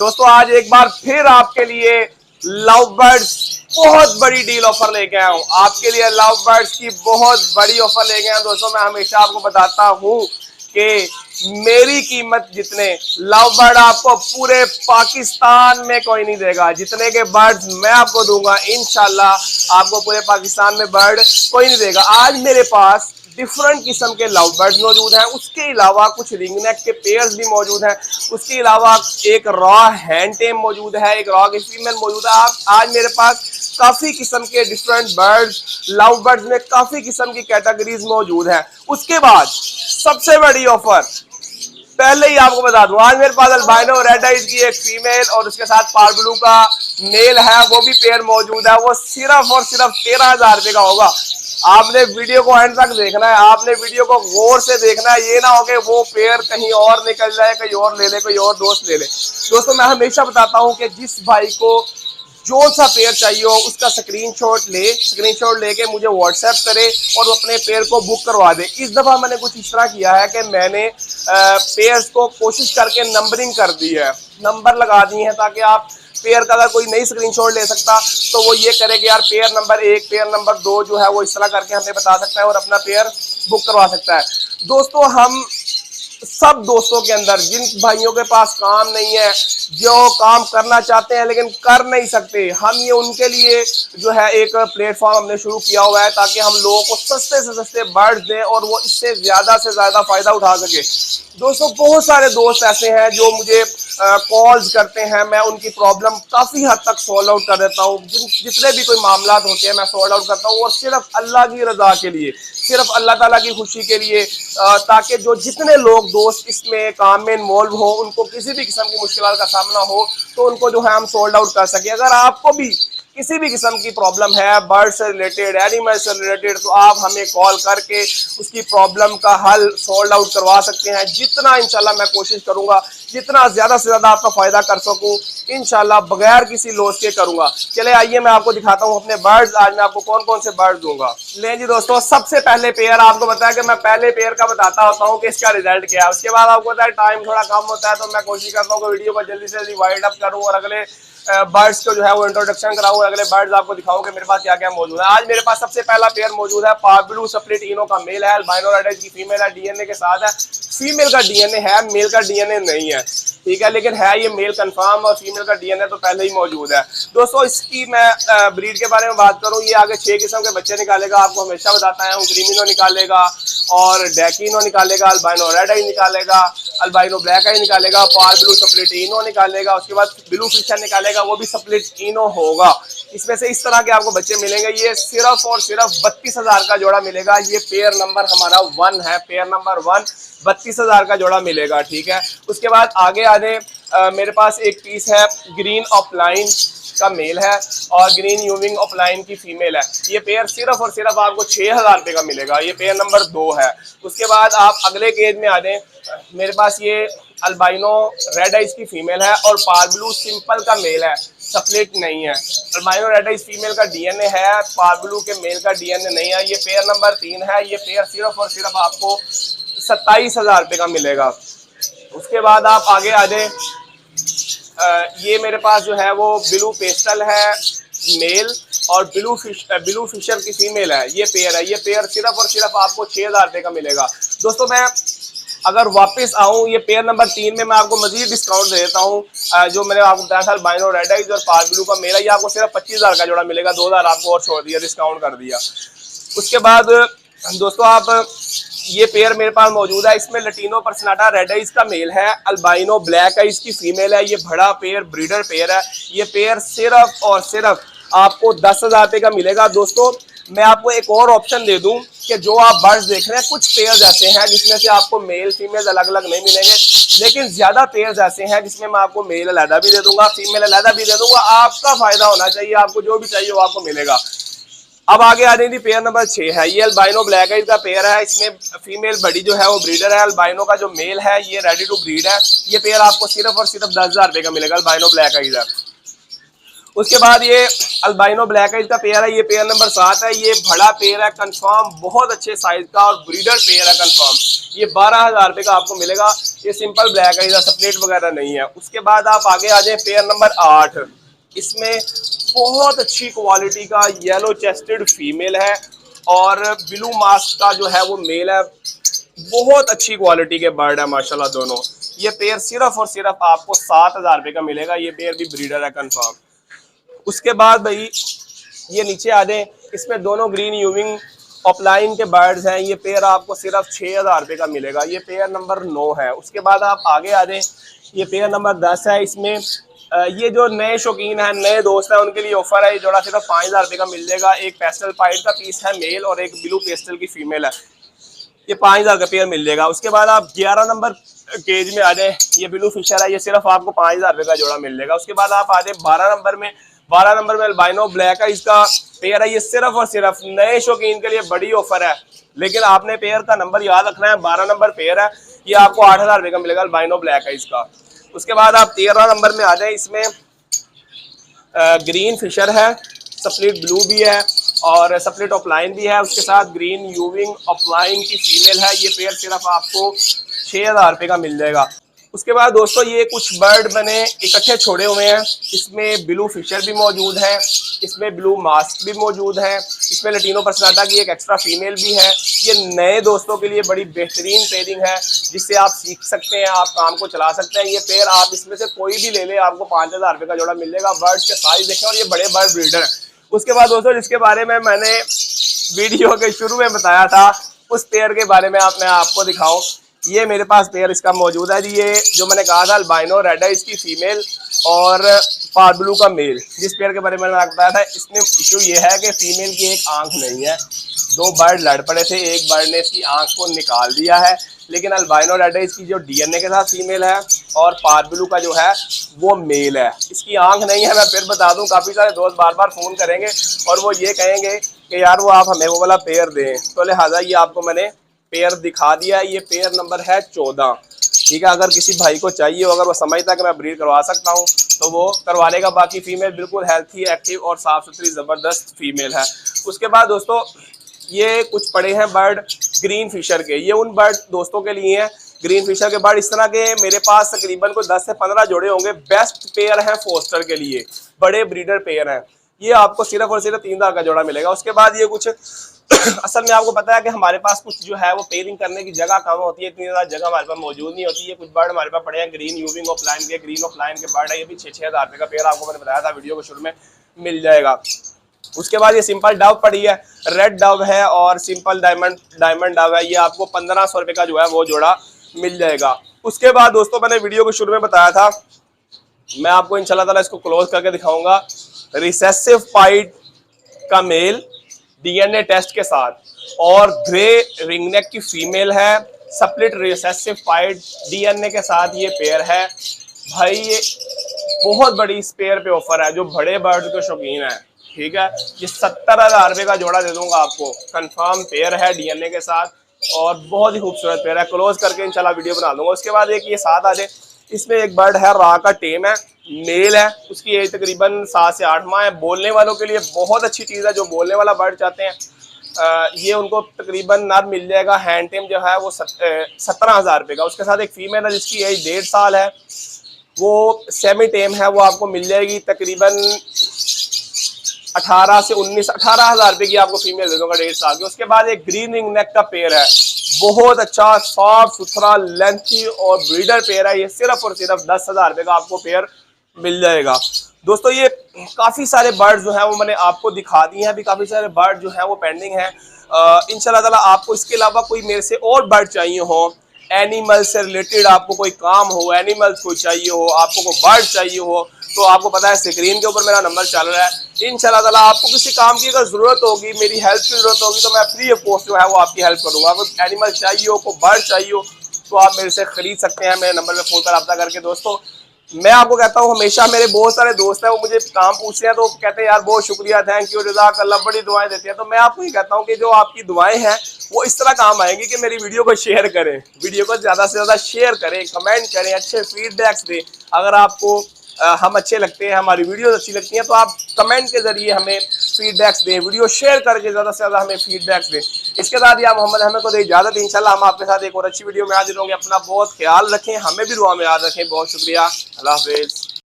दोस्तों आज एक बार फिर आपके लिए लव बर्ड्स बहुत बड़ी डील ऑफर लेके आया हूं। आपके लिए लव बर्ड्स की बहुत बड़ी ऑफर लेके आया दोस्तों। मैं हमेशा आपको बताता हूं कि मेरी कीमत जितने लव बर्ड आपको पूरे पाकिस्तान में कोई नहीं देगा, जितने के बर्ड्स मैं आपको दूंगा इंशाल्लाह आपको पूरे पाकिस्तान में बर्ड कोई नहीं देगा। आज मेरे पास डिफरेंट किस्म के लव बर्ड्स मौजूद हैं, उसके अलावा कुछ रिंग नेक के पेयर्स भी मौजूद हैं, उसके अलावा एक रॉ हैंड टेम मौजूद है, एक रॉ की फीमेल मौजूद है। आज मेरे पास काफी किस्म के डिफरेंट बर्ड्स लव बर्ड्स में काफी किस्म की कैटेगरीज मौजूद है। उसके बाद सबसे बड़ी ऑफर पहले ही आपको बता दूं, आज मेरे पास अल्बाइनो रेड आइज की एक फीमेल और उसके साथ पार्बलू का मेल है, वो भी पेयर मौजूद है। वो सिर्फ और सिर्फ 13,000 रुपए का होगा। आपने वीडियो को एंड तक देखना है, आपने वीडियो को गौर से देखना है। ये ना हो कि वो पेयर कहीं और निकल जाए, कहीं और ले ले, कोई और दोस्त ले ले। दोस्तों मैं हमेशा बताता हूं कि जिस भाई को जो सा पेयर चाहिए हो उसका स्क्रीनशॉट लेके मुझे व्हाट्सएप करे और अपने पेयर को बुक करवा दे। इस दफा मैंने कुछ इस तरह किया है कि मैंने पेयर्स को कोशिश करके नंबरिंग कर दी है, नंबर लगा दिए हैं, ताकि आप पेयर का अगर कोई नहीं स्क्रीनशॉट ले सकता तो वो ये करे कि यार पेयर नंबर 1 पेयर नंबर 2 जो है वो इस तरह करके हमें बता सकता है और अपना पेयर बुक करवा सकता है। दोस्तों हम सब दोस्तों के अंदर जिन भाइयों के पास काम नहीं है, जो काम करना चाहते हैं लेकिन कर नहीं सकते, हम ये उनके लिए जो है एक प्लेटफॉर्म हमने शुरू किया हुआ है ताकि हम लोगों को सस्ते से सस्ते बर्ड्स दें और वो इससे ज्यादा से ज्यादा फायदा उठा सके। दोस्तों बहुत सारे दोस्त ऐसे हैं जो मुझे कॉल्स करते हैं, मैं उनकी प्रॉब्लम काफी हद तक सॉल्व आउट कर देता हूँ। जितने भी कोई मामला होते हैं मैं सॉल्व आउट करता हूँ और सिर्फ अल्लाह की रजा के लिए, सिर्फ अल्लाह ताला की खुशी के लिए, ताकि जो जितने लोग दोस्त इसमें काम में इन्वॉल्व हो उनको किसी भी किस्म की मुश्किल का सामना हो तो उनको जो है हम सोल्ड आउट कर सके। अगर आपको भी किसी भी किस्म की प्रॉब्लम है बर्ड से रिलेटेड, एनिमल से रिलेटेड, तो आप हमें कॉल करके उसकी प्रॉब्लम का हल सोल्ड आउट करवा सकते हैं। जितना इंशाल्लाह मैं कोशिश करूंगा जितना ज्यादा से ज्यादा आपका फायदा कर सकूं इंशाल्लाह बगैर किसी लॉस के करूंगा। चले आइए मैं आपको दिखाता हूं अपने बर्ड्स। आज मैं आपको कौन कौन से बर्ड्स दूंगा। ले जी दोस्तों, सबसे पहले पेयर आपको बताया कि मैं पहले पेयर का बताता होता हूँ कि इसका रिजल्ट क्या है। उसके बाद आपको बताया टाइम थोड़ा कम होता है तो मैं कोशिश करता हूँ कि वीडियो को जल्दी से जल्दी वाइड अप करूँ और अगले बर्ड्स को जो है वो इंट्रोडक्शन कराऊं, अगले बर्ड्स आपको दिखाऊं कि मेरे पास क्या क्या मौजूद है। आज मेरे पास सबसे पहला पेयर मौजूद है पार्बलू स्प्लिट इनो का मेल है, अल्बाइनो रेड आइज की फीमेल है, डीएनए के साथ है। फीमेल का डीएनए है, मेल का डीएनए नहीं है, ठीक है, लेकिन है ये मेल कंफर्म और फीमेल का डीएनए तो पहले ही मौजूद है। दोस्तों इसकी मैं ब्रीड के बारे में बात करूं, ये आगे 6 किस्म के बच्चे निकालेगा, आपको हमेशा बताता हूं। क्रीमिनो निकालेगा और डैकिनो निकालेगा, अल्बाइनो रेड आई निकालेगा, अल्बाइनो ब्लैक आई निकालेगा, पार्बलू स्प्लिट इनो निकालेगा, उसके बाद ब्लू फिशर निकालेगा, वो भी स्प्लिट इनो होगा। इसमें से इस तरह के आपको बच्चे मिलेंगे। ये सिर्फ और सिर्फ 32,000 का जोड़ा मिलेगा। ये पेयर नंबर हमारा 1 है, पेयर नंबर 1 32,000 का जोड़ा मिलेगा, ठीक है। उसके बाद आगे आने मेरे पास एक पीस है ग्रीन ऑफलाइन का मेल है और ग्रीन यूविंग ऑफलाइन की फीमेल है। ये पेयर सिर्फ और सिर्फ आपको 6,000 रुपये का मिलेगा। ये पेयर नंबर 2 है। उसके बाद आप अगले केज में आ जाए, मेरे पास ये अल्बाइनो रेड आइज की फीमेल है और पार्बलू सिंपल का मेल है, स्प्लिट नहीं है। अल्बाइनो रेड आइज फीमेल का डीएनए है, पार्बलू के मेल का डीएनए नहीं है। ये पेयर नंबर 3 है। ये पेयर सिर्फ और सिर्फ आपको 27,000 रुपये का मिलेगा। उसके बाद आप आगे आ जाए, ये मेरे पास जो है वो ब्लू पेस्टल है मेल और ब्लू फिशर की फीमेल है। ये पेयर है। ये पेयर सिर्फ और सिर्फ आपको 6,000 रुपये का मिलेगा। दोस्तों मैं अगर वापस आऊं, ये पेयर नंबर 3 में मैं आपको मजीद डिस्काउंट दे देता हूं। जो मैंने आपको बताया था अल्बाइनो रेड आइज और पार्बलू का मेल है, ये आपको सिर्फ 25,000 का जोड़ा मिलेगा। 2,000 आपको और छोड़ दिया, डिस्काउंट कर दिया। उसके बाद दोस्तों आप ये पेयर मेरे पास मौजूद है। इसमें लटीनो पर्सनाटा रेड आइज का मेल है, अल्बाइनो ब्लैक आइज की फीमेल है। ये बड़ा पेयर ब्रीडर पेयर है। ये पेयर सिर्फ और सिर्फ आपको 10,000 रुपये का मिलेगा। दोस्तों मैं आपको एक और ऑप्शन दे दूं कि जो आप बर्ड्स देख रहे हैं, कुछ पेयर्स ऐसे हैं जिसमें से आपको मेल फीमेल अलग अलग नहीं मिलेंगे, लेकिन ज्यादा पेयर्स ऐसे हैं जिसमें मैं आपको मेल अलहदा भी दे दूंगा, फीमेल अलहदा भी दे दूंगा। आपका फायदा होना चाहिए, आपको जो भी चाहिए वो आपको मिलेगा। अब आगे आ रही थी पेयर नंबर 6 है। ये अल्बाइनो ब्लैक आइज का पेयर है। इसमें फीमेल बड़ी जो है वो ब्रीडर है। अल्बाइनो का जो मेल है ये रेडी टू ब्रीड है। ये पेयर आपको सिर्फ और सिर्फ 10,000 रुपये का मिलेगा। अल्बाइनो ब्लैक आइज है। उसके बाद ये अल्बाइनो ब्लैक आइज का पेयर है, ये पेयर नंबर 7 है। ये बड़ा पेयर है कंफर्म, बहुत अच्छे साइज का और ब्रीडर पेयर है कंफर्म। ये 12,000 रुपये का आपको मिलेगा। ये सिंपल ब्लैक आइज है, स्प्लिट वगैरह नहीं है। उसके बाद आप आगे आ जाए पेयर नंबर 8। इसमें बहुत अच्छी क्वालिटी का येलो चेस्टेड फीमेल है और ब्लू मास्क का जो है वो मेल है। बहुत अच्छी क्वालिटी के बर्ड है माशाल्लाह दोनों। ये पेयर सिर्फ और सिर्फ आपको 7,000 रुपये का मिलेगा। ये पेयर भी ब्रीडर है कंफर्म। उसके बाद भाई ये नीचे आ जाए, इसमें दोनों ग्रीन यूविंग ऑफलाइन के बर्ड्स हैं। ये पेयर आपको सिर्फ 6,000 रुपये का मिलेगा। ये पेयर नंबर 9 है। उसके बाद आप आगे आ जाए, ये पेयर नंबर 10 है। इसमें ये जो नए शौकीन हैं, नए दोस्त हैं, उनके लिए ऑफर है। ये जोड़ा सिर्फ 5,000 रुपये का मिल जाएगा। एक पेस्टल पाइट का पीस है मेल और एक ब्लू पेस्टल की फीमेल है। ये 5,000 का पेयर मिल जाएगा। उसके बाद आप 11 नंबर केज में आ जाए, ये ब्लू फिशर है। ये सिर्फ आपको 5,000 रुपये का जोड़ा मिल जाएगा। उसके बाद आप आ जाए 12 नंबर में। 12 नंबर में अल्बाइनो ब्लैक है, इसका पेयर है। ये सिर्फ और सिर्फ नए शौकीन के लिए बड़ी ऑफर है, लेकिन आपने पेयर का नंबर याद रखना है। 12 नंबर पेयर है, ये आपको 8,000 रुपये का मिलेगा अल्बाइनो ब्लैक है इसका। उसके बाद आप 13 नंबर में आ जाए, इसमें ग्रीन फिशर है, स्प्लिट ब्लू भी है और स्प्लिट ऑफलाइन भी है। उसके साथ ग्रीन यूविंग ऑफलाइन की फीमेल है। ये पेयर सिर्फ आपको 6,000 रुपये का मिल जाएगा। उसके बाद दोस्तों ये कुछ बर्ड मैंने इकट्ठे छोड़े हुए हैं। इसमें ब्लू फिशर भी मौजूद है, इसमें ब्लू मास्क भी मौजूद है, इसमें लटीनो पर्सनाटा की एक एक्स्ट्रा फीमेल भी है। ये नए दोस्तों के लिए बड़ी बेहतरीन पेयरिंग है, जिससे आप सीख सकते हैं, आप काम को चला सकते हैं। ये पेयर आप इसमें से कोई भी ले ले, आपको 5,000 रुपये का जोड़ा मिल जाएगा। बर्ड्स के साइज देखें और ये बड़े बर्ड ब्रीडर है। उसके बाद दोस्तों जिसके बारे में मैंने वीडियो के शुरू में बताया था, उस पेयर के बारे में मैं आपको दिखाऊं। ये मेरे पास पेयर इसका मौजूद है। ये जो मैंने कहा था अल्बाइनो रेड है इसकी फीमेल और फार ब्लू का मेल। जिस पेयर के बारे में मैंने बताया था, इसमें इशू ये है कि फीमेल की एक आंख नहीं है। 2 बर्ड लड़ पड़े थे, एक बर्ड ने इसकी आंख को निकाल दिया है। लेकिन अल्बाइनो रेड है इसकी जो डीएनए के साथ फीमेल है और फार ब्लू का जो है वो मेल है। इसकी आंख नहीं है। मैं फिर बता दूं, काफ़ी सारे दोस्त बार बार फ़ोन करेंगे और वो ये कहेंगे कि यार वो आप हमें वो वाला पेयर दें, तो लिहाजा ये आपको मैंने पेयर दिखा दिया। ये पेयर नंबर है 14। ठीक है, अगर किसी भाई को चाहिए हो, अगर वो समझता है कि मैं ब्रीड करवा सकता हूँ तो वो करवा लेगा। बाकी फीमेल बिल्कुल हेल्थी, एक्टिव और साफ सुथरी ज़बरदस्त फीमेल है। उसके बाद दोस्तों ये कुछ पड़े हैं बर्ड ग्रीन फिशर के। ये उन बर्ड दोस्तों के लिए हैं, ग्रीन फिशर के बर्ड। इस तरह के मेरे पास तकरीबन कोई 10 से 15 जोड़े होंगे। बेस्ट पेयर हैं फोस्टर के लिए, बड़े ब्रीडर पेयर हैं। ये आपको सिर्फ और सिर्फ 3,000 का जोड़ा मिलेगा। उसके बाद ये कुछ असल में आपको पता है कि हमारे पास कुछ जो है वो पेयरिंग करने की जगह कम होती है, इतनी ज़्यादा जगह हमारे पास मौजूद नहीं होती है। कुछ बर्ड हमारे पास पड़े हैं ग्रीन यूविंग ऑफलाइन के, ग्रीन ऑफलाइन के बर्ड है। ये भी 6,000 रुपये का पेयर आपको मैंने बताया था वीडियो के शुरू में, मिल जाएगा। उसके बाद ये सिंपल डव पड़ी है, रेड डव है और सिंपल डायमंड डव है। ये आपको 1,500 रुपये का जो है वो जोड़ा मिल जाएगा। उसके बाद दोस्तों मैंने वीडियो के शुरू में बताया था, मैं आपको इंशाल्लाह ताला इसको क्लोज करके दिखाऊंगा। रिसेसिव पाइट का मेल डीएनए टेस्ट के साथ और ग्रे रिंगनेक की फीमेल है, स्प्लिट रिसेसिव पाइट डीएनए के साथ ये पेयर है। भाई ये बहुत बड़ी इस पेयर पे ऑफर है जो बड़े बर्ड के शौकीन है। ठीक है, ये 70,000 रुपये का जोड़ा दे दूंगा आपको। कंफर्म पेयर है डीएनए के साथ और बहुत ही खूबसूरत पेयर है। क्लोज करके इंशाल्लाह वीडियो बना दूंगा। उसके बाद एक ये साथ आ जाए, इसमें एक बर्ड है रा का टेम है, मेल है। उसकी एज तकरीबन 7 से 8 माह है। बोलने वालों के लिए बहुत अच्छी चीज़ है, जो बोलने वाला बर्ड चाहते हैं ये उनको तकरीबन नर मिल जाएगा। हैंड टेम जो है वो 17,000 रुपये का। उसके साथ एक फीमेल है जिसकी एज 1.5 साल है, वो सेमी टेम है, वो आपको मिल जाएगी तकरीबन 18,000 रुपये की आपको फीमेल दे दूंगा 1.5 साल की। उसके बाद एक ग्रीन रिंग नेक का पेयर है, बहुत अच्छा साफ सुथरा लेंथी और ब्रीडर पेयर है। ये सिर्फ और सिर्फ 10,000 रुपये का आपको पेयर मिल जाएगा। दोस्तों ये काफ़ी सारे बर्ड जो हैं वो मैंने आपको दिखा दिए हैं। अभी काफ़ी सारे बर्ड जो हैं वो पेंडिंग हैं। इंशाल्लाह ताला आपको इसके अलावा कोई मेरे से और बर्ड चाहिए हो, एनिमल से रिलेटेड आपको कोई काम हो, एनिमल्स कोई चाहिए हो, आपको कोई बर्ड चाहिए हो, तो आपको पता है स्क्रीन के ऊपर मेरा नंबर चल रहा है। इंशाल्लाह ताला आपको किसी काम की अगर ज़रूरत होगी, मेरी हेल्प की ज़रूरत होगी, तो मैं फ्री ऑफ कॉस्ट जो है वो आपकी हेल्प करूँगा। कोई एनिमल चाहिए हो, कोई बर्ड चाहिए हो, तो आप मेरे से ख़रीद सकते हैं मेरे नंबर पर फ़ोन पर रब्ता करके। दोस्तों मैं आपको कहता हूँ, हमेशा मेरे बहुत सारे दोस्त हैं वो मुझे काम पूछते हैं तो कहते हैं यार बहुत शुक्रिया, थैंक यू, जज़ाक अल्लाह, बड़ी दुआएं देते हैं। तो मैं आपको ये कहता हूँ कि जो आपकी दुआएं हैं वो इस तरह काम आएंगी कि मेरी वीडियो को शेयर करें, वीडियो को ज़्यादा से ज़्यादा शेयर करें, कमेंट करें, अच्छे फीडबैक्स दें। अगर आपको हम अच्छे लगते हैं, हमारी वीडियोस अच्छी लगती हैं, तो आप कमेंट के जरिए हमें फीडबैक्स दें, वीडियो शेयर करके ज़्यादा से ज़्यादा हमें फीडबैक्स दें। इसके साथ ही आप मोहम्मद अहमद को दे इजाज़त। इंशाल्लाह हम आपके साथ एक और अच्छी वीडियो में हाजिर होंगे। अपना बहुत ख्याल रखें, हमें भी दुआ में याद रखें। बहुत शुक्रिया, अल्लाह हाफिज़।